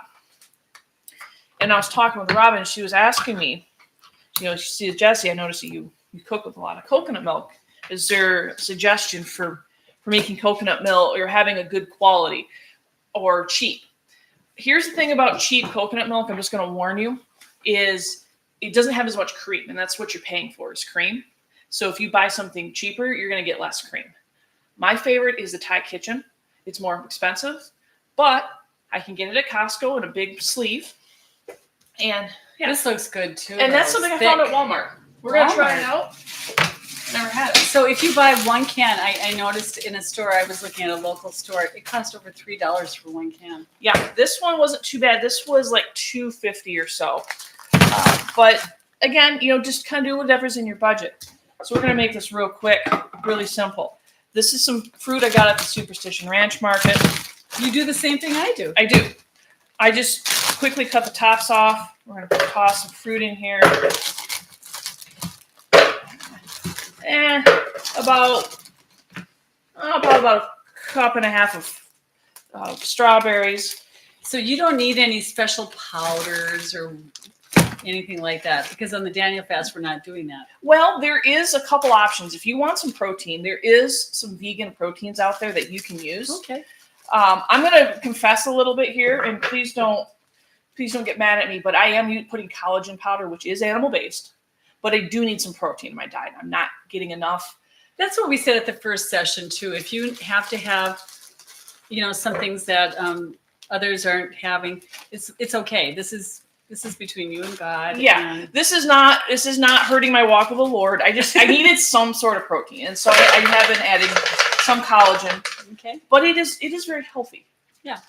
And I was talking with Robin. She was asking me, she said, Jesse, I noticed that you cook with a lot of coconut milk. Is there a suggestion for making coconut milk or having a good quality or cheap? Here's the thing about cheap coconut milk. I'm just going to warn you is it doesn't have as much cream. And that's what you're paying for is cream. So if you buy something cheaper, you're going to get less cream. My favorite is the Thai Kitchen. It's more expensive, but I can get it at Costco in a big sleeve. And yeah. This looks good too. And that's something I found at Walmart. We're going to try it out. Never had it. So if you buy one can, I noticed in a store, I was looking at a local store, it cost over $3 for one can. Yeah, this one wasn't too bad. This was like $2.50 or so. But again, just kind of do whatever's in your budget. So we're going to make this real quick, really simple. This is some fruit I got at the Superstition Ranch Market. You do the same thing I do. I do. I just quickly cut the tops off. We're going to toss some fruit in here. About a cup and a half of strawberries. So you don't need any special powders or anything like that, because on the Daniel fast, we're not doing that. Well, there is a couple options. If you want some protein, there is some vegan proteins out there that you can use. Okay. I'm going to confess a little bit here, and please don't get mad at me, but I am putting collagen powder, which is animal-based, but I do need some protein in my diet. I'm not getting enough. That's what we said at the first session too. If you have to have, some things that others aren't having, it's okay. This is between you and God. Yeah, and this is not hurting my walk with the Lord. I needed some sort of protein, and so I have been adding some collagen. Okay, but it is very healthy. Yeah.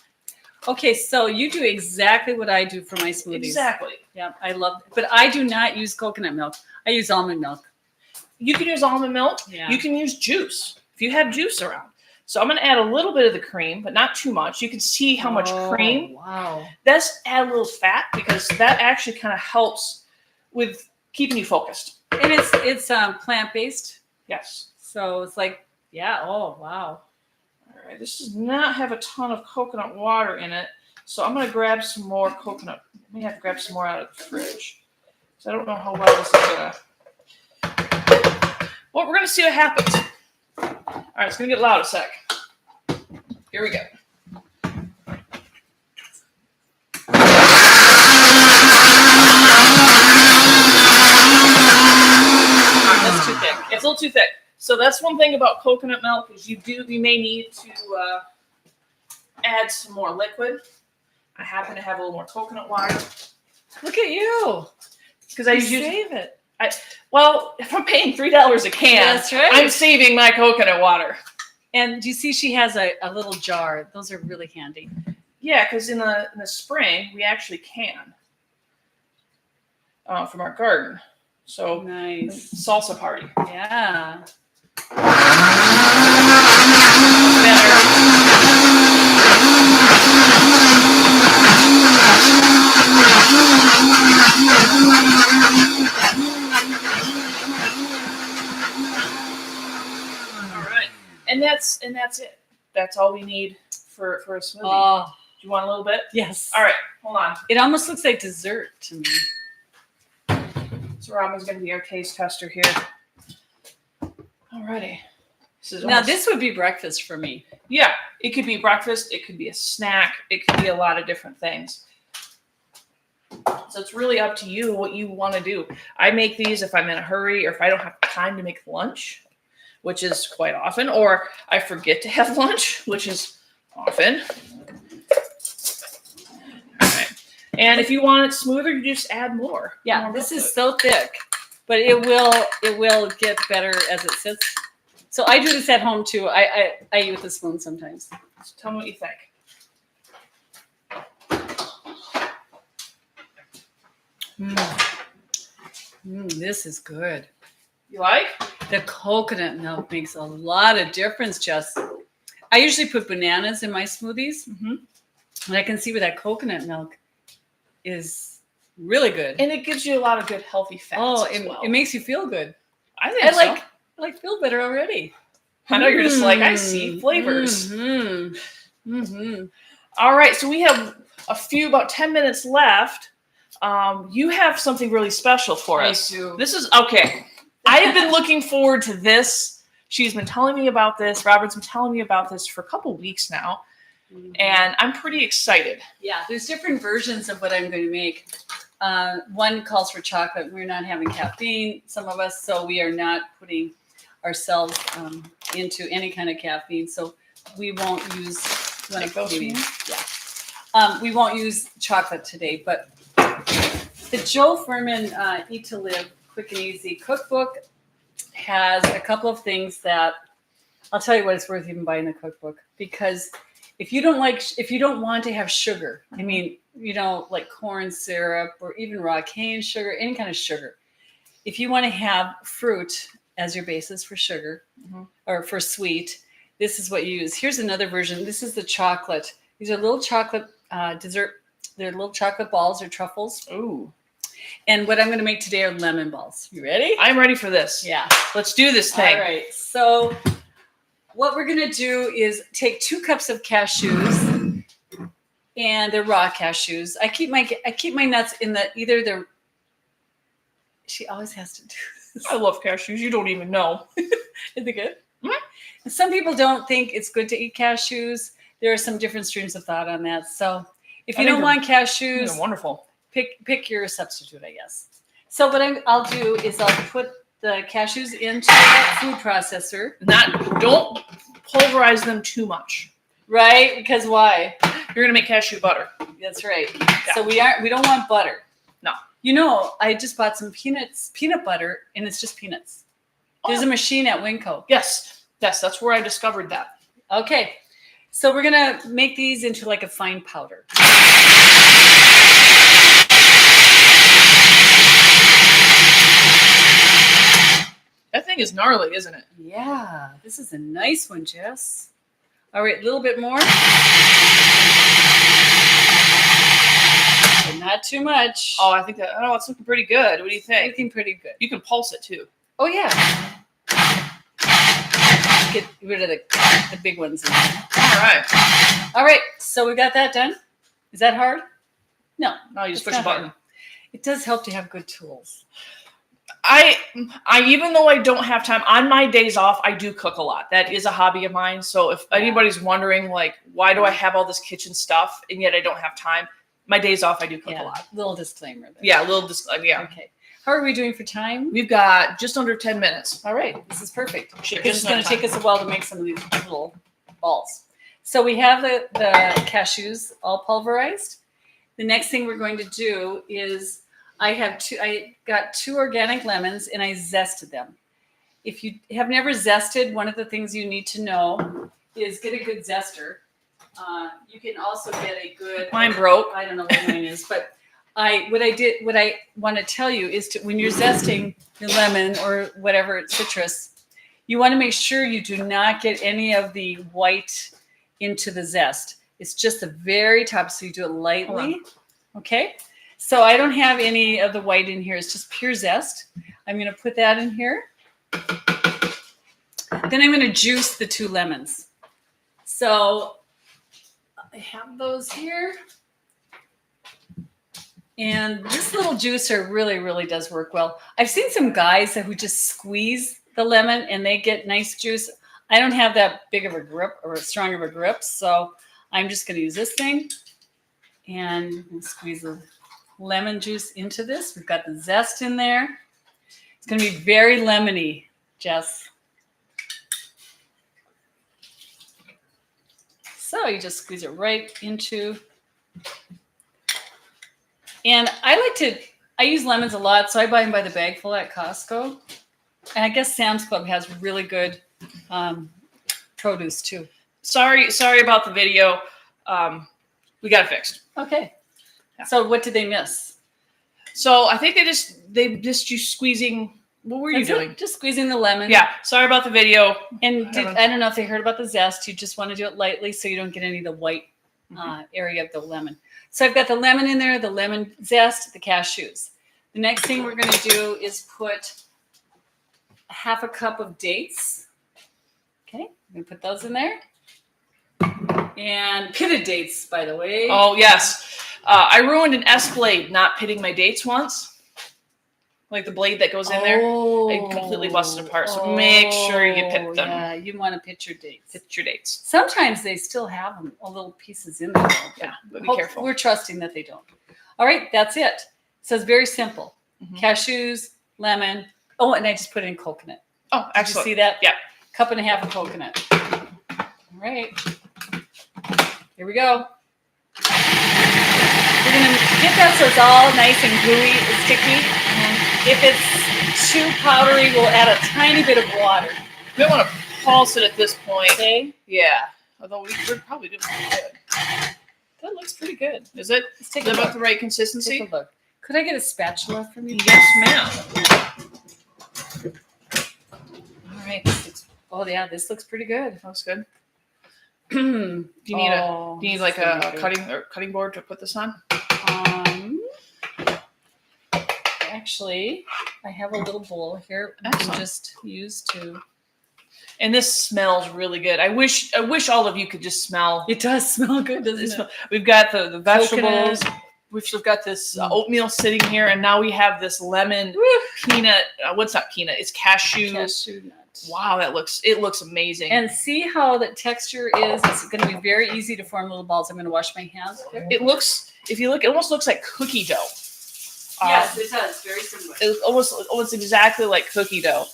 Okay, so you do exactly what I do for my smoothies. Exactly. Yeah, I love it. But I do not use coconut milk. I use almond milk. You can use almond milk. Yeah. You can use juice if you have juice around. So I'm going to add a little bit of the cream, but not too much. You can see how much cream. Wow. Let's add a little fat because that actually kind of helps with keeping you focused. And it's plant-based. Yes. So it's like, yeah. Oh, wow. All right. This does not have a ton of coconut water in it. So I'm going to grab some more coconut. I may have to grab some more out of the fridge. So I don't know how well this is going to. Well, we're going to see what happens. All right, it's going to get loud a sec. Here we go. That's too thick. It's a little too thick. So that's one thing about coconut milk is you may need to add some more liquid. I happen to have a little more coconut water. Look at you. Because I save it. Well, if I'm paying $3 a can, That's right. I'm saving my coconut water. And do you see she has a little jar? Those are really handy. Yeah, because in the spring, we actually can from our garden. So Nice. Salsa party. Yeah. And that's it. That's all we need for a smoothie. Oh, Do you want a little bit? yes. All right, hold on. It almost looks like dessert to me. So Robin's going to be our taste tester here. Alrighty. Now this would be breakfast for me. Yeah, it could be breakfast. It could be a snack. It could be a lot of different things. So it's really up to you what you want to do. I make these if I'm in a hurry or if I don't have time to make lunch, which is quite often, or I forget to have lunch, which is often. All right. And if you want it smoother, you just add more. Yeah, more this milk is to it. so thick, but it will get better as it sits. So I do this at home too. I eat with a spoon sometimes. So tell me what you think. This is good. You like? The coconut milk makes a lot of difference, Jess. I usually put bananas in my smoothies, and I can see where that coconut milk is really good. And it gives you a lot of good healthy fats. Oh, as well. it makes you feel good. I think so. I like feel better already. I know you're just like, I see flavors. All right, so we have about 10 minutes left. You have something really special for us. I do. This is okay. I have been looking forward to this. She's been telling me about this. Robert's been telling me about this for a couple weeks now. And I'm pretty excited. Yeah, there's different versions of what I'm going to make. One calls for chocolate. We're not having caffeine, some of us, so we are not putting ourselves into any kind of caffeine. So we won't use we won't use chocolate today. But the Joe Furman Eat to Live Quick and Easy cookbook has a couple of things that I'll tell you what it's worth even buying the cookbook, because if you don't want to have sugar, I mean, like corn syrup or even raw cane sugar, any kind of sugar. If you want to have fruit as your basis for sugar or for sweet, this is what you use. Here's another version. This is the chocolate. These are little chocolate dessert. They're little chocolate balls or truffles. Ooh. And what I'm going to make today are lemon balls. You ready? I'm ready for this. Yeah. Let's do this thing. All right. So what we're going to do is take 2 cups of cashews, and they're raw cashews. I keep my nuts in the she always has to do this. I love cashews. You don't even know. Is it good? Mm-hmm. Some people don't think it's good to eat cashews. There are some different streams of thought on that. So if you don't want cashews, they're wonderful. Pick your substitute, I guess. So what I'll do is I'll put the cashews into a food processor. Don't pulverize them too much. Right? Because why? You're gonna make cashew butter. That's right. Yeah. So we don't want butter. No. I just bought some peanut butter, and it's just peanuts. There's a machine at Winco. Yes, that's where I discovered that. Okay. So we're gonna make these into like a fine powder. That thing is gnarly, isn't it? Yeah, this is a nice one, Jess. All right, a little bit more. But not too much. Oh, I think it's looking pretty good. What do you think? Looking pretty good. You can pulse it too. Oh yeah. Get rid of the big ones in there. All right. So we got that done. Is that hard? No, you just push a button. Hard. It does help to have good tools. I even though I don't have time on my days off, I do cook a lot. That is a hobby of mine. So if anybody's wondering, like, why do I have all this kitchen stuff and yet I don't have time? My days off, I do cook a lot. Little disclaimer there. Yeah, little disclaimer. Yeah. Okay. How are we doing for time? We've got just under 10 minutes. All right. This is perfect. It's It's going to take us a while to make some of these little balls. So we have the cashews all pulverized. The next thing we're going to do is I got 2 organic lemons, and I zested them. If you have never zested, one of the things you need to know is get a good zester. You can also get a good. Mine broke. I don't know what mine is, but what I want to tell you is when you're zesting your lemon or whatever citrus, you want to make sure you do not get any of the white into the zest. It's just the very top, so you do it lightly. Okay. So I don't have any of the white in here. It's just pure zest. I'm going to put that in here. Then I'm going to juice the 2 lemons. So I have those here. And this little juicer really, really does work well. I've seen some guys who just squeeze the lemon and they get nice juice. I don't have that big of a grip or strong of a grip, so I'm just going to use this thing and squeeze the lemon juice into this. We've got the zest in there. It's going to be very lemony, Jess. So you just squeeze it right into. And I use lemons a lot, so I buy them by the bagful at Costco. And I guess Sam's Club has really good produce too. Sorry about the video. We got it fixed. Okay. So what did they miss? So I think they just you squeezing. What were you That's doing? it. Just squeezing the lemon. Yeah. Sorry about the video. And I don't know if they heard about the zest. You just want to do it lightly so you don't get any of the white area of the lemon. So I've got the lemon in there, the lemon zest, the cashews. The next thing we're going to do is put half a cup of dates. Okay, I'm going to put those in there. And pitted dates, by the way. Oh, yes. I ruined an S blade not pitting my dates once. Like the blade that goes in there. I completely busted apart. So make sure you pit them. Yeah, you want to pit your dates. Pit your dates. Sometimes they still have them, a little pieces in there. Yeah, but be careful. We're trusting that they don't. All right, that's it. So it's very simple. Cashews, lemon. Oh, and I just put in coconut. Oh, Did excellent. you see that? Yeah. Cup and a half of coconut. All right. Here we go. We're going to get that so it's all nice and gooey and sticky. If it's too powdery, we'll add a tiny bit of water. We don't want to pulse it at this point. Okay? Yeah. Although we're probably doing pretty good. That looks pretty good. Is it? Let's take Is a it look. about the right consistency? Take a look. Could I get a spatula from you? Yes, ma'am. All right. Oh, yeah, this looks pretty good. Looks good. do Do you need like a cutting board to put this on? Actually, I have a little bowl here. I can just use to. And this smells really good. I wish all of you could just smell. It does smell good, doesn't it? We've got the vegetables. Coconut. We've got this oatmeal sitting here, and now we have this lemon peanut. What's not peanut? It's cashew. Cashew nut. Wow, it looks amazing. And see how the texture is. It's going to be very easy to form little balls. I'm going to wash my hands. It looks, if you look, it almost looks like cookie dough. Yes, it does. Very similar. It's almost exactly like cookie dough.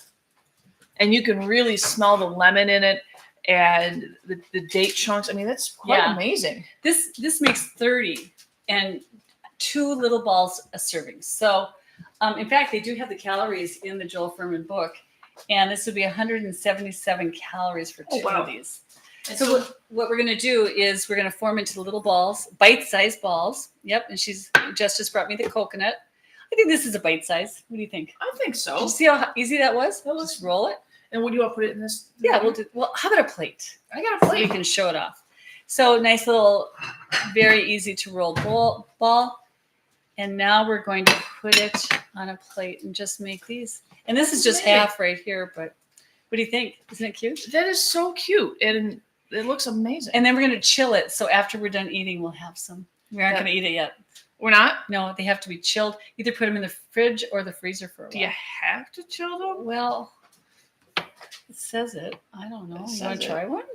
And you can really smell the lemon in it and the date chunks. I mean, that's quite amazing. This makes 30 and 2 little balls a serving. So, in fact, they do have the calories in the Joel Fuhrman book. And this would be 177 calories for 2 of these. And so what we're going to do is we're going to form into little balls, bite-sized balls. Yep. And Jess just brought me the coconut. I think this is a bite size. What do you think? I think so. Did you see how easy that was? Just roll it. And what do you want to put it in this? Yeah, well, how about a plate? I got a plate. So we can show it off. So nice little, very easy to roll ball. And now we're going to put it on a plate and just make these. And this is just half right here, but what do you think? Isn't it cute? That is so cute. And it looks amazing. And then we're going to chill it. So after we're done eating, we'll have some. We aren't going to eat it yet. We're not? No, they have to be chilled. Either put them in the fridge or the freezer for a while. Do you have to chill them? Well, it says it. I don't know. You want to try one?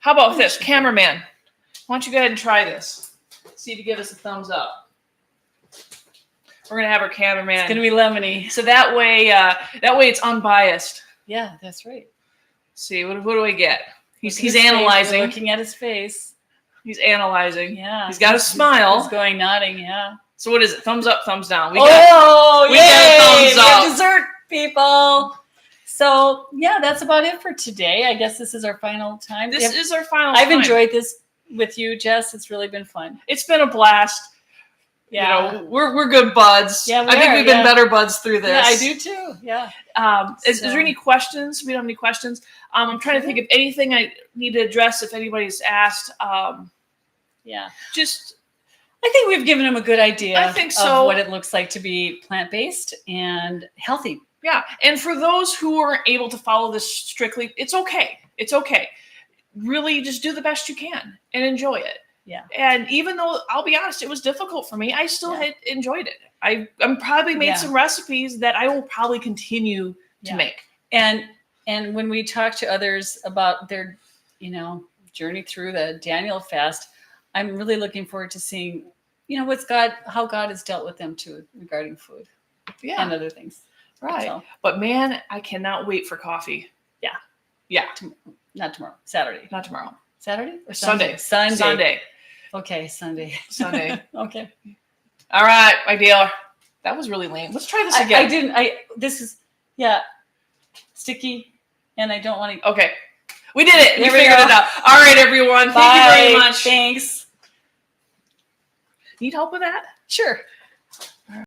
How about this? Cameraman, why don't you go ahead and try this? See if you give us a thumbs up. We're going to have our cameraman. It's going to be lemony. So that way it's unbiased. Yeah, that's right. See, what do we get? He's analyzing. Looking at his face. He's analyzing. Yeah. He's got a smile. He's going nodding, yeah. So what is it? Thumbs up, thumbs down. We got a thumbs up. We have dessert, people. So, yeah, that's about it for today. I guess this is our final time. This is our final time. I've enjoyed this with you, Jess. It's really been fun. It's been a blast. Yeah. You know, we're good buds. Yeah, I think we've been better buds through this. Yeah, I do too. Yeah. Is there any questions? We don't have any questions. I'm trying to think of anything I need to address if anybody's asked. Yeah. Just, I think we've given them a good idea I think so. of what it looks like to be plant-based and healthy. Yeah. And for those who are able to follow this strictly, it's okay. It's okay. Really just do the best you can and enjoy it. Yeah. And even though, I'll be honest, it was difficult for me, I still had enjoyed it. I'm probably made some recipes that I will probably continue to make. And when we talk to others about their, journey through the Daniel fast, I'm really looking forward to seeing, how God has dealt with them too regarding food and other things. Right. So, but man, I cannot wait for coffee. Yeah. Yeah. Not tomorrow. Saturday. Not tomorrow. Saturday or Sunday? Sunday. Okay, Sunday. Okay. All right, my dealer. That was really lame. Let's try this again. This is sticky, and I don't want to. Okay. We did it. We figured it out. All right, everyone. Bye. Thank you very much. Thanks. Need help with that? Sure.